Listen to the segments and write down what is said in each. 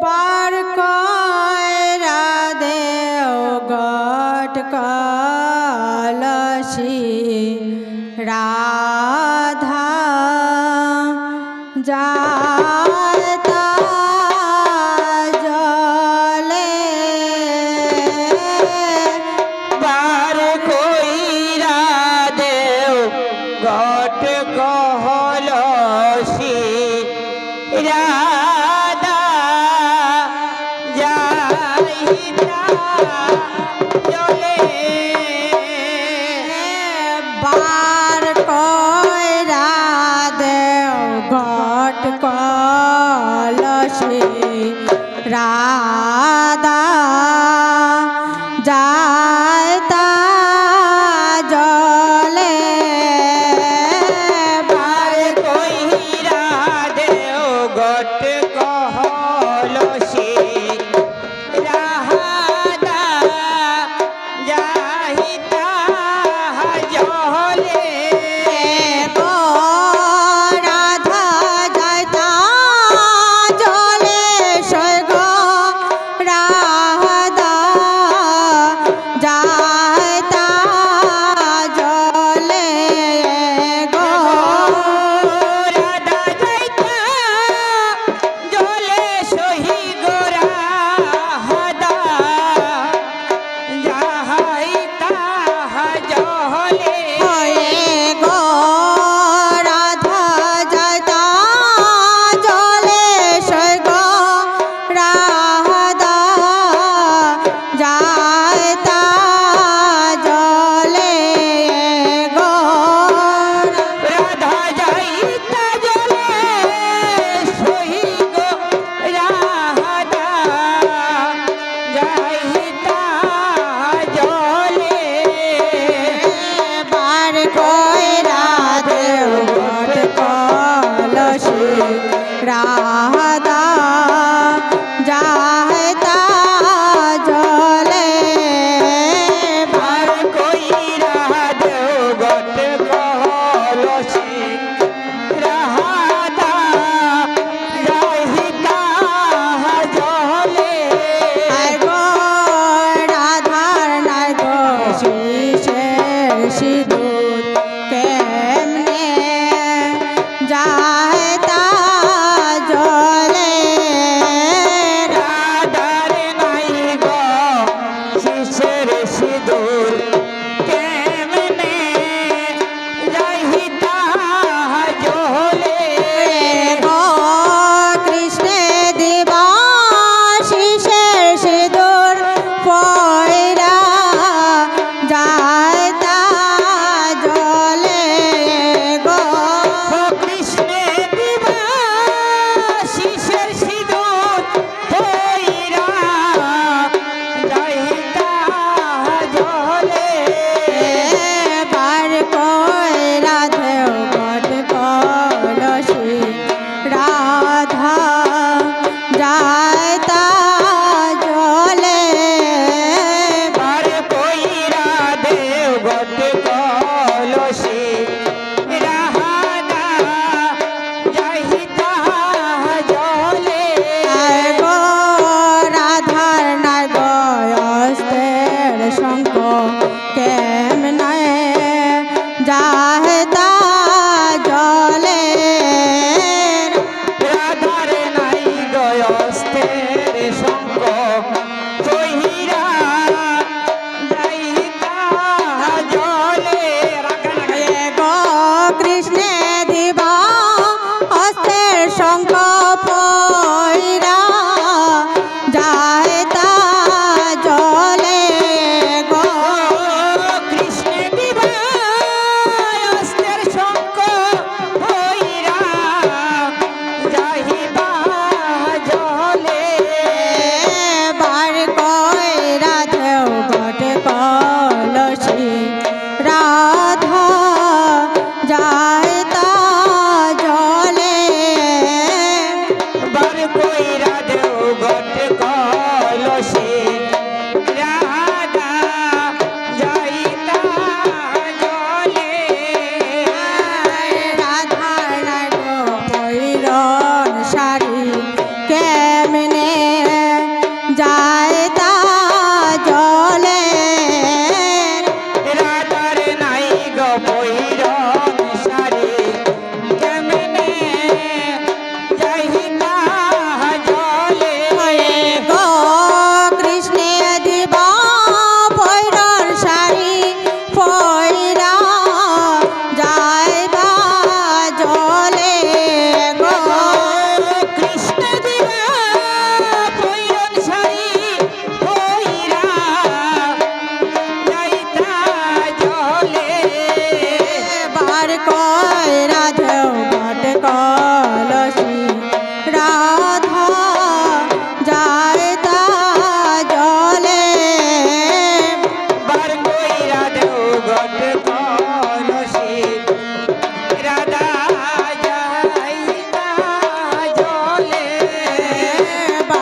বার কইরা দেও গট কলসি রাধা যাতা জলে বার কইরা দেও গট কলসি রাধা যাইতা জলে বার কইরা দেও গট কলসি রাধা যাইতা জলে বার কইরা দেও গট কলসি রাধা যাইতা জলে গো রাধা যাইতা জলে সৈগ রাধা যাইতা জলে গো রাধা যাইতা জলে সহি গোরা হাদা যাইতা জলে হয়ে গো রাধা যাইতা জলে সৈগ রাধা যাইতা জলে গো রাধা যাইতা জলে সহি গোরা হাদা যাইতা জলে বার কইরা দেও গট কলসি রাধা যাইতা জলে বার কইরা দেও গট কলসি রাধা যাইতা জলে আয় গো রাধার নাই গো শিশের সিঁদুর কেমনে যাইতা জলে রাধার নাই গো শিশের সিঁদুর কেমনে যাইতা জলে গো কৃষ্ণে দিবা শিশের সিঁদুর পয়রা যাইতা জলে গো কৃষ্ণে দিবা শিশের সিঁদুর পয়রা যাইতা জলে বার কইরা দেও গট কলসি রাধা যাইতা জলে বার কইরা দেও গট কলসি রাধা যাইতা জলে আয় গো রাধার নাই গয়স্তের শঙ্খ কেমনে যাইতা জলে রাধার নাই গয়স্তের সঙ্গ কইরা যাইতা জলে এ গো কৃষ্ণে দিবা হস্তের শঙ্খ পয়রা যাইতা জলে গো কৃষ্ণে দিবা অস্তের সঙ্গ কইরা যাইতা জলে বার কইরা দেও গট কলসি রাধা যাইতা জলে বার কইরা দেও গট কলসি রাধা যাইতা জলে রাধার নাই গো পৈরন শাড়ি কেমনে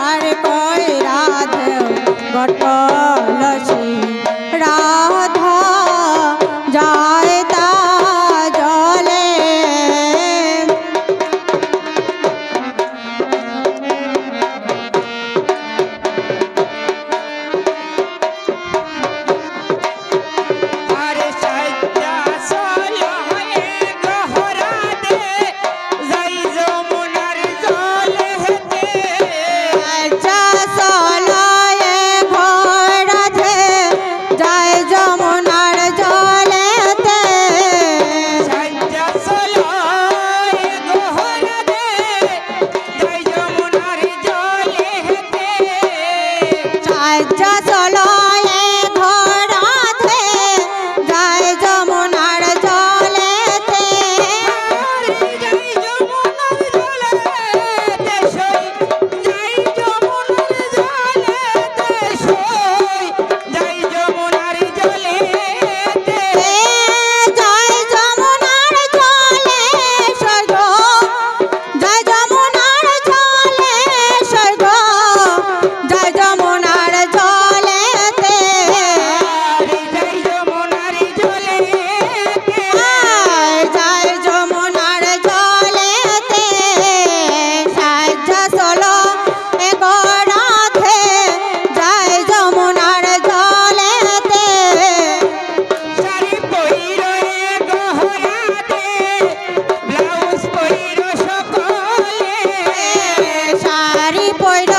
বার কইরা দেও ঘট কলসি রাধা যায় তা জলে আরে সাজ্জা চলো হে গহরা দে যাই যমুনার জলে হেতে যা চলয়ে ঘোড়াতে যায় যমুনার জলেতে সাজ্জা চলো হে গহরা দে যাই যমুনার জলে হেতে যা চলয়ে ঘোড়াতে যায় যমুনার জলেতে আরে যাই যমুনার জলেতে সই যাই যমুনার জলেতে সই যাই যমুনার জলেতে যায় যমুনার জলে স্বর্গ যায় যমুনার জলে স্বর্গ যায় যমুনার জলেতে আরে যাই যমুনার জলেতে যায় যমুনার জলেতে সাজ্জা চলো এ গড়াতে যায় যমুনার জলেতে শাড়ি পইরো এ গহরাতে ব্লাউজ পইরো সকলে শাড়ি পইর